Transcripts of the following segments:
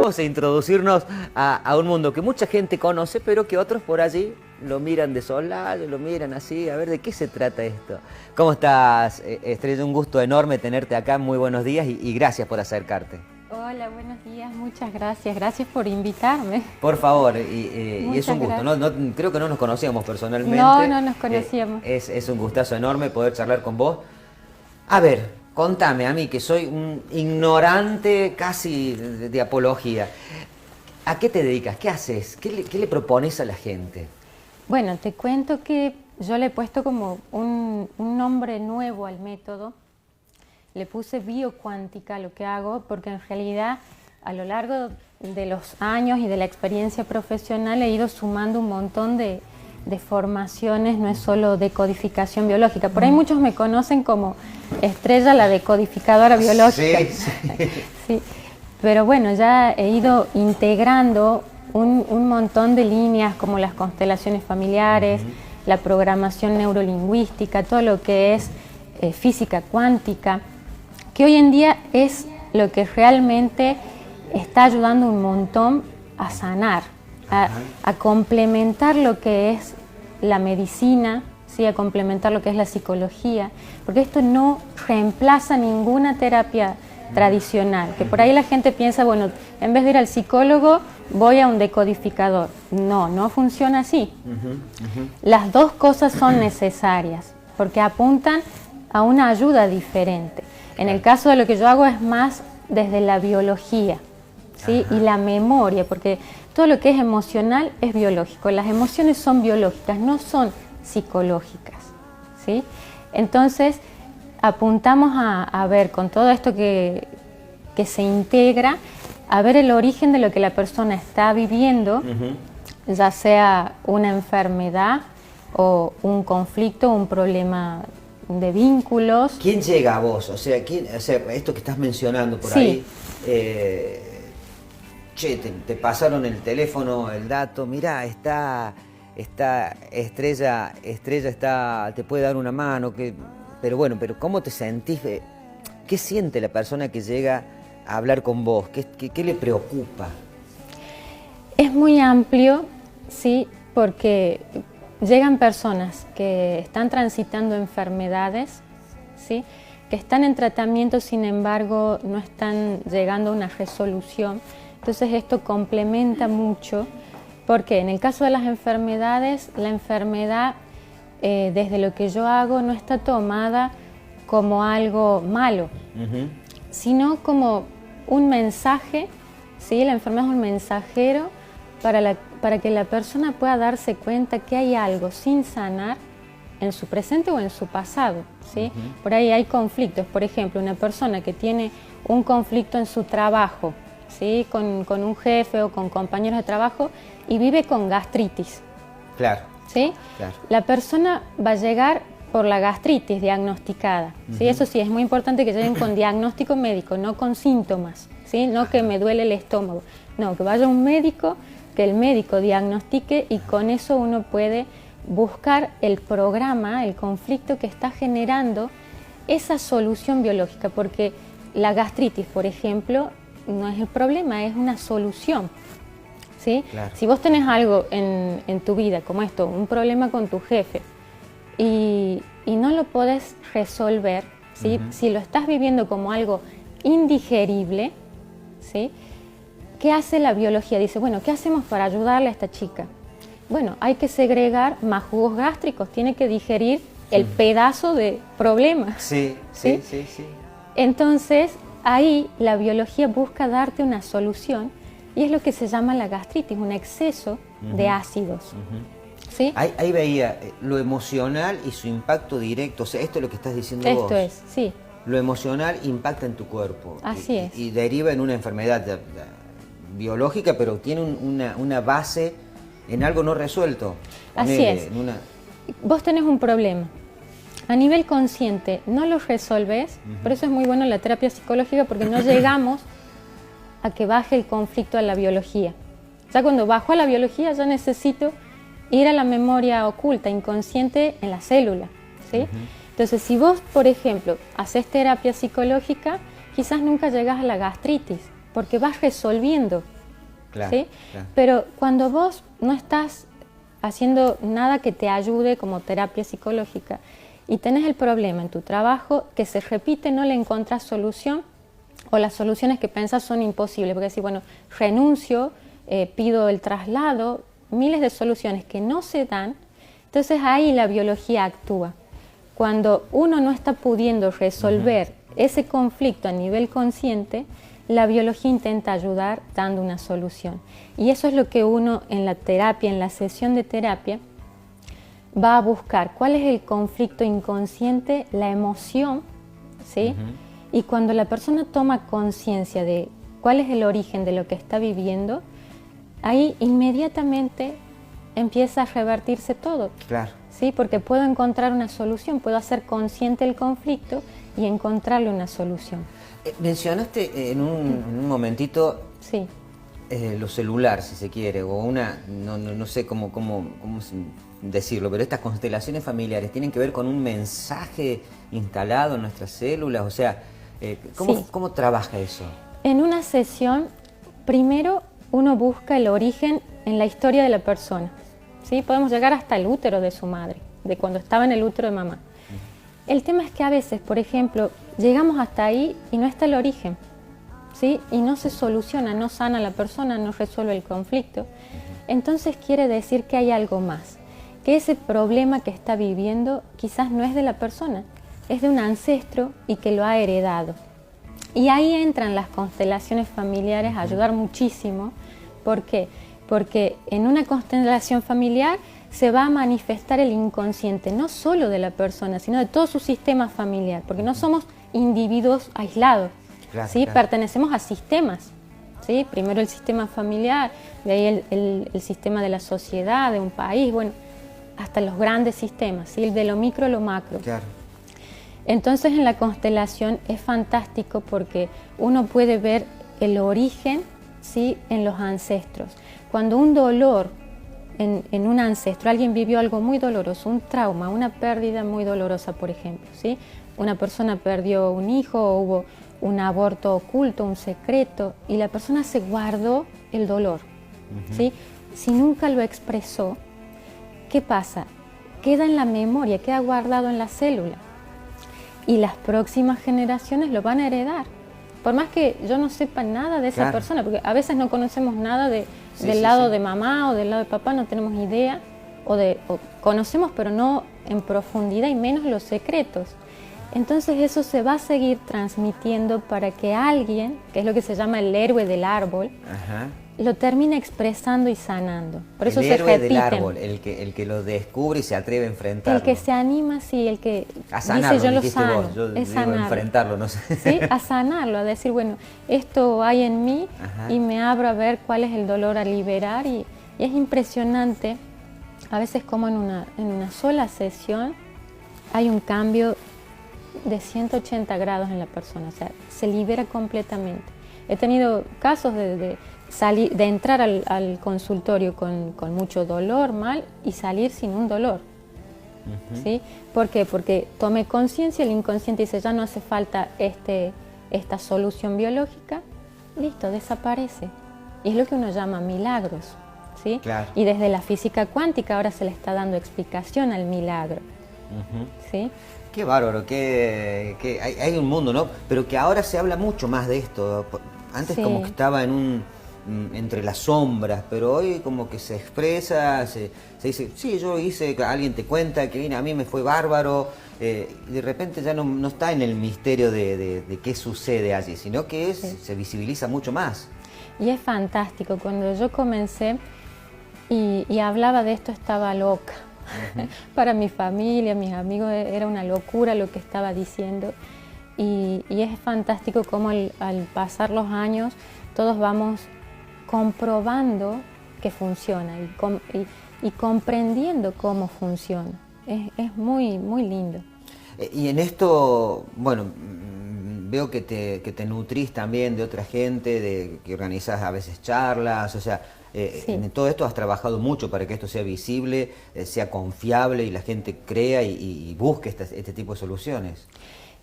vamos a introducirnos a un mundo que mucha gente conoce, pero que otros por allí lo miran de soslayo, lo miran así, a ver de qué se trata esto. ¿Cómo estás, Estrella? Un gusto enorme tenerte acá, muy buenos días y gracias por acercarte. Hola, buenos días, muchas gracias. Gracias por invitarme. Por favor, y es un gusto. Creo que no nos conocíamos personalmente. No, no nos conocíamos. Es un gustazo enorme poder charlar con vos. A ver, contame a mí, que soy un ignorante casi de apología. ¿A qué te dedicas? ¿Qué haces? ¿Qué le propones a la gente? Bueno, te cuento que yo le he puesto como un nombre nuevo al método. Le puse biocuántica lo que hago, porque en realidad a lo largo de los años y de la experiencia profesional he ido sumando un montón de formaciones, no es solo decodificación biológica. Por ahí muchos me conocen como Estrella, la decodificadora biológica. Sí. Sí. Pero bueno, ya he ido integrando un montón de líneas como las constelaciones familiares, la programación neurolingüística, todo lo que es física cuántica, que hoy en día es lo que realmente está ayudando un montón a sanar, a complementar lo que es la medicina, ¿sí? A complementar lo que es la psicología, porque esto no reemplaza ninguna terapia tradicional, que por ahí la gente piensa, bueno, en vez de ir al psicólogo, voy a un decodificador. No, no funciona así. Las dos cosas son necesarias, porque apuntan a una ayuda diferente. En el caso de lo que yo hago es más desde la biología, ¿sí? Y la memoria, porque todo lo que es emocional es biológico. Las emociones son biológicas, no son psicológicas, ¿sí? Entonces, apuntamos a ver con todo esto que se integra, a ver el origen de lo que la persona está viviendo, ya sea una enfermedad o un conflicto, un problema de vínculos. ¿Quién llega a vos? O sea, esto que estás mencionando por ahí, te pasaron el teléfono, el dato, mirá, está Estrella te puede dar una mano, pero ¿cómo te sentís? ¿Qué siente la persona que llega a hablar con vos? ¿Qué le preocupa? Es muy amplio, sí, porque llegan personas que están transitando enfermedades, ¿sí? Que están en tratamiento, sin embargo, no están llegando a una resolución. Entonces esto complementa mucho, porque en el caso de las enfermedades, la enfermedad, desde lo que yo hago, no está tomada como algo malo, sino como un mensaje, ¿sí? La enfermedad es un mensajero para que la persona pueda darse cuenta que hay algo sin sanar en su presente o en su pasado, ¿sí? Por ahí hay conflictos, por ejemplo, una persona que tiene un conflicto en su trabajo, ¿sí? Con un jefe o con compañeros de trabajo y vive con gastritis. Claro. ¿Sí? Claro. La persona va a llegar por la gastritis diagnosticada, ¿sí? Eso sí, es muy importante que lleguen con diagnóstico médico, no con síntomas, ¿sí? No que me duele el estómago, no, que vaya un médico, que el médico diagnostique y con eso uno puede buscar el programa, el conflicto que está generando esa solución biológica, porque la gastritis, por ejemplo, no es el problema, es una solución, ¿sí? Claro. Si vos tenés algo en tu vida como esto, un problema con tu jefe y no lo podés resolver, ¿sí? Si lo estás viviendo como algo indigerible, ¿sí? ¿Qué hace la biología? Dice, bueno, ¿qué hacemos para ayudarle a esta chica? Bueno, hay que segregar más jugos gástricos, tiene que digerir el pedazo de problema. Sí. Entonces, ahí la biología busca darte una solución y es lo que se llama la gastritis, un exceso de ácidos. ¿Sí? Ahí veía lo emocional y su impacto directo, o sea, esto es lo que estás diciendo vos. Esto es, sí. Lo emocional impacta en tu cuerpo. Así es. Y deriva en una enfermedad biológica, pero tiene una base en algo no resuelto. Así es. Vos tenés un problema. A nivel consciente no lo resolves, por eso es muy bueno la terapia psicológica, porque no llegamos a que baje el conflicto a la biología. Ya cuando bajo a la biología ya necesito ir a la memoria oculta, inconsciente en la célula, ¿sí? Entonces, si vos, por ejemplo, haces terapia psicológica, quizás nunca llegas a la gastritis, porque vas resolviendo Claro, ¿sí? claro. Pero cuando vos no estás haciendo nada que te ayude como terapia psicológica y tenés el problema en tu trabajo que se repite, no le encontrás solución, o las soluciones que pensás son imposibles, porque decís, bueno, renuncio, pido el traslado, miles de soluciones que no se dan, entonces ahí la biología actúa. Cuando uno no está pudiendo resolver ese conflicto a nivel consciente, la biología intenta ayudar dando una solución. Y eso es lo que uno en la terapia, en la sesión de terapia, va a buscar. ¿Cuál es el conflicto inconsciente? La emoción, ¿sí? Y cuando la persona toma conciencia de cuál es el origen de lo que está viviendo, ahí inmediatamente empieza a revertirse todo. Claro. ¿Sí? Porque puedo encontrar una solución, puedo hacer consciente el conflicto y encontrarle una solución. Mencionaste en un momentito Sí. lo celular, si se quiere, o no sé cómo decirlo, pero estas constelaciones familiares tienen que ver con un mensaje instalado en nuestras células, o sea, ¿cómo trabaja eso? En una sesión, primero uno busca el origen en la historia de la persona. ¿Sí? Podemos llegar hasta el útero de su madre, de cuando estaba en el útero de mamá. El tema es que a veces, por ejemplo, llegamos hasta ahí y no está el origen, ¿sí? Y no se soluciona, no sana la persona, no resuelve el conflicto. Entonces quiere decir que hay algo más, que ese problema que está viviendo quizás no es de la persona, es de un ancestro y que lo ha heredado. Y ahí entran las constelaciones familiares a ayudar muchísimo. ¿Por qué? Porque en una constelación familiar se va a manifestar el inconsciente, no solo de la persona, sino de todo su sistema familiar, porque no somos individuos aislados, Claro, ¿sí? claro. Pertenecemos a sistemas, ¿sí? Primero el sistema familiar, de ahí el sistema de la sociedad, de un país, bueno, hasta los grandes sistemas, ¿sí? De lo micro a lo macro. Claro. Entonces en la constelación es fantástico porque uno puede ver el origen, ¿sí? En los ancestros. Cuando un dolor en un ancestro, alguien vivió algo muy doloroso, un trauma, una pérdida muy dolorosa, por ejemplo, ¿sí? Una persona perdió un hijo o hubo un aborto oculto, un secreto, y la persona se guardó el dolor, ¿sí? Si nunca lo expresó, ¿qué pasa? Queda en la memoria, queda guardado en la célula, y las próximas generaciones lo van a heredar. Por más que yo no sepa nada de esa Claro. persona, porque a veces no conocemos nada del lado de mamá o del lado de papá, no tenemos idea, o conocemos pero no en profundidad y menos los secretos. Entonces eso se va a seguir transmitiendo para que alguien, que es lo que se llama el héroe del árbol, lo termine expresando y sanando. Por eso el se héroe del repiten. árbol, el que lo descubre y se atreve a enfrentarlo. El que se anima, sí, el que a sanarlo, dice yo lo dijiste sano, vos, yo es digo sanarlo. enfrentarlo, no sé. ¿Sí? A sanarlo, a decir, bueno, esto hay en mí y me abro a ver cuál es el dolor a liberar y es impresionante, a veces como en una sola sesión hay un cambio de 180 grados en la persona, o sea, se libera completamente. He tenido casos de entrar al consultorio con mucho dolor, mal, y salir sin un dolor. ¿Sí? ¿Por qué? Porque tomé conciencia, el inconsciente dice, ya no hace falta esta solución biológica, listo, desaparece. Y es lo que uno llama milagros, ¿sí? Claro. Y desde la física cuántica ahora se le está dando explicación al milagro, ¿sí? Qué bárbaro, hay un mundo, ¿no? Pero que ahora se habla mucho más de esto. Antes Sí. como que estaba entre las sombras, pero hoy como que se expresa, se dice, sí, yo hice, alguien te cuenta que a mí me fue bárbaro, y de repente ya no está en el misterio de qué sucede allí, sino que se visibiliza mucho más. Y es fantástico, cuando yo comencé y hablaba de esto estaba loca. Para mi familia, mis amigos, era una locura lo que estaba diciendo. Y es fantástico cómo al pasar los años todos vamos comprobando que funciona y comprendiendo cómo funciona. Es muy, muy lindo. Y en esto, bueno, veo que te nutrís también de otra gente, que organizás a veces charlas, o sea, Sí. en todo esto has trabajado mucho para que esto sea visible, sea confiable y la gente crea y busque este tipo de soluciones.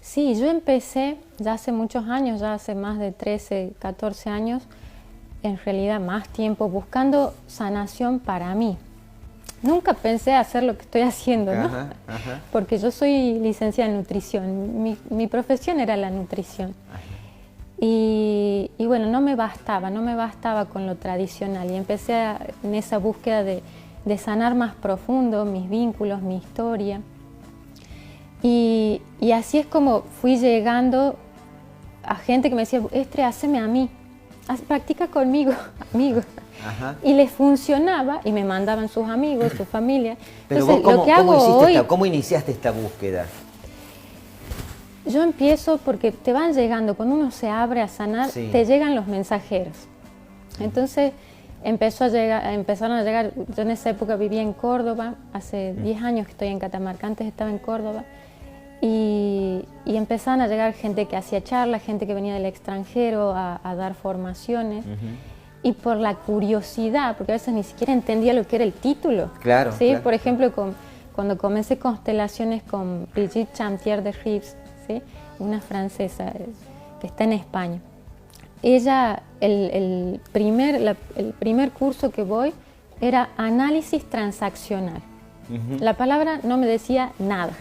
Sí, yo empecé ya hace muchos años, ya hace más de 13, 14 años, en realidad más tiempo buscando sanación para mí. Nunca pensé hacer lo que estoy haciendo, ¿no? Ajá, ajá. Porque yo soy licenciada en nutrición, mi profesión era la nutrición. Ajá. Y bueno, no me bastaba con lo tradicional y empecé en esa búsqueda de sanar más profundo mis vínculos, mi historia. Y así es como fui llegando a gente que me decía, Estre, haceme a mí, practica conmigo, amigo. Ajá. Y les funcionaba y me mandaban sus amigos, su familia. Pero Entonces, vos, lo que hago hoy, ¿cómo iniciaste esta búsqueda? yo empiezo porque te van llegando, cuando uno se abre a sanar, Sí. te llegan los mensajeros. Entonces empezaron a llegar, yo en esa época vivía en Córdoba, hace 10 años que estoy en Catamarca, antes estaba en Córdoba, y empezaron a llegar gente que hacía charlas, gente que venía del extranjero a dar formaciones. Y por la curiosidad, porque a veces ni siquiera entendía lo que era el título. Claro, ¿sí? claro. Por ejemplo, cuando comencé constelaciones con Brigitte Chamtier de Rives, ¿sí? Una francesa que está en España. Ella, el primer curso que voy era análisis transaccional. La palabra no me decía nada.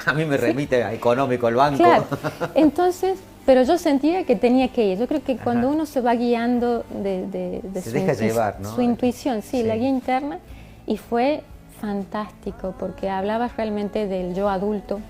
A mí me remite a económico, el banco. Claro, entonces, pero yo sentía que tenía que ir. Yo creo que cuando uno se va guiando de Se deja llevar, ¿no? su intuición, sí, Sí. la guía interna, y fue fantástico porque hablaba realmente del yo adulto,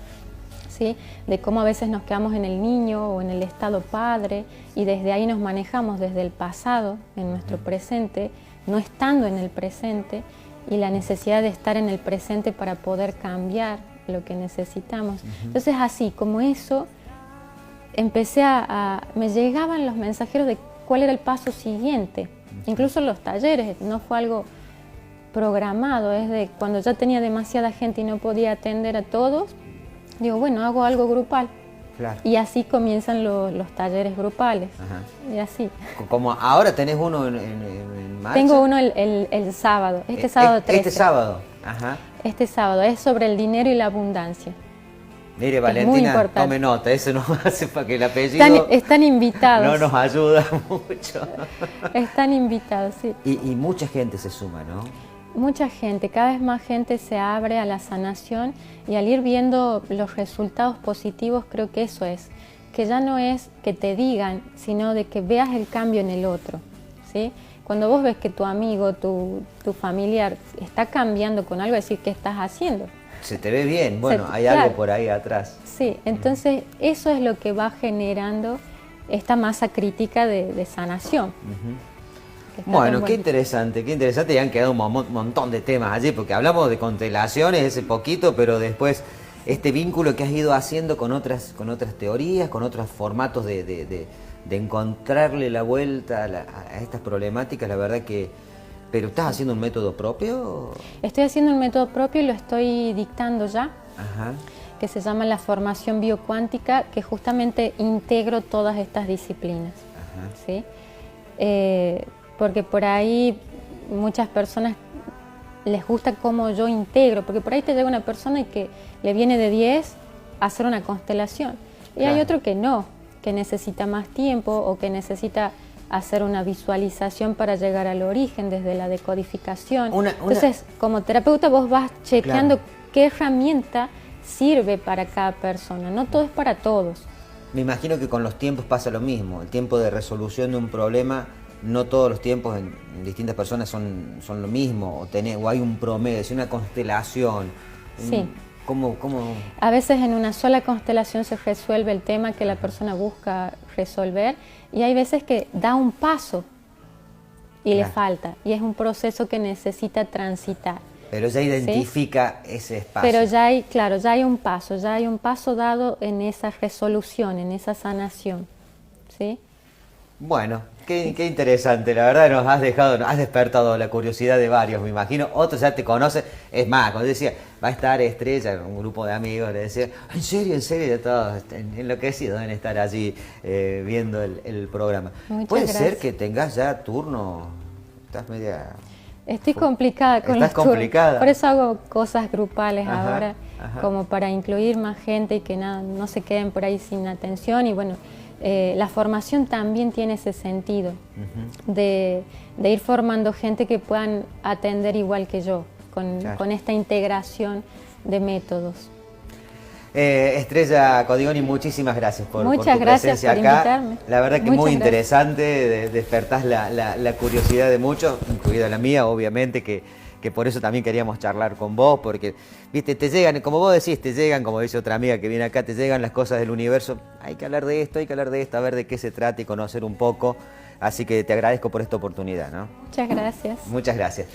¿sí? De cómo a veces nos quedamos en el niño o en el estado padre y desde ahí nos manejamos desde el pasado en nuestro presente, no estando en el presente, y la necesidad de estar en el presente para poder cambiar lo que necesitamos. Entonces así como eso, empecé me llegaban los mensajeros de cuál era el paso siguiente. Incluso los talleres, no fue algo programado, es de cuando ya tenía demasiada gente y no podía atender a todos, digo, bueno, hago algo grupal. Claro. Y así comienzan los talleres grupales. Ajá. Y así. Como ahora tenés uno en marcha. Tengo uno el sábado, este sábado 13. Este sábado. Ajá. Este sábado, es sobre el dinero y la abundancia. Mire, muy Valentina, importante. tome nota, eso nos hace para que el apellido Están invitados. no nos ayuda mucho. Están invitados, sí. Y mucha gente se suma, ¿no? Mucha gente, cada vez más gente se abre a la sanación y al ir viendo los resultados positivos, creo que eso es, que ya no es que te digan, sino de que veas el cambio en el otro, ¿sí? Cuando vos ves que tu amigo, tu familiar está cambiando con algo, decir, ¿qué estás haciendo? Se te ve bien, bueno, hay claro. algo por ahí atrás. Sí, entonces eso es lo que va generando esta masa crítica de sanación. Está Bueno, tan qué interesante, y han quedado un montón de temas allí, porque hablamos de constelaciones ese poquito, pero después este vínculo que has ido haciendo con otras teorías, con otros formatos de encontrarle la vuelta a estas problemáticas, la verdad que... ¿Pero estás haciendo un método propio? Estoy haciendo un método propio y lo estoy dictando ya. Ajá. Que se llama la formación biocuántica, que justamente integro todas estas disciplinas. Ajá. ¿Sí? Porque por ahí muchas personas les gusta cómo yo integro, porque por ahí te llega una persona y que le viene de 10 a hacer una constelación. Y Claro. hay otro que no, que necesita más tiempo o que necesita hacer una visualización para llegar al origen desde la decodificación. Entonces, como terapeuta vos vas chequeando Claro. qué herramienta sirve para cada persona. No todo es para todos. Me imagino que con los tiempos pasa lo mismo. El tiempo de resolución de un problema, no todos los tiempos en distintas personas son lo mismo. O hay un promedio, es una constelación. Sí. ¿Cómo? A veces en una sola constelación se resuelve el tema que la persona busca resolver y hay veces que da un paso y le falta. Y es un proceso que necesita transitar. Pero ya identifica ese espacio. Pero ya hay, claro, ya hay un paso dado en esa resolución, en esa sanación, ¿sí? Bueno, qué interesante, la verdad has despertado la curiosidad de varios, me imagino, otros ya te conocen, es más, cuando decía, va a estar Estrella, un grupo de amigos, le decía, en serio, de todos, enloquecidos deben estar allí viendo el programa. Muchas ¿Puede gracias. ser que tengas ya turno? Estás media... Estoy complicada con Estás los turnos. complicada. Por eso hago cosas grupales Ajá, ahora, ajá. como para incluir más gente y que no se queden por ahí sin atención. Y bueno, la formación también tiene ese sentido de ir formando gente que puedan atender igual que yo, con esta integración de métodos. Estrella Codigoni, muchísimas gracias por tu presencia acá. Invitarme. La verdad que muy interesante, despertás la curiosidad de muchos, incluida la mía, obviamente, que por eso también queríamos charlar con vos, porque, viste, te llegan, como vos decís, te llegan, como dice otra amiga que viene acá, te llegan las cosas del universo, hay que hablar de esto, a ver de qué se trata y conocer un poco, así que te agradezco por esta oportunidad, ¿no? Muchas gracias. Muchas gracias.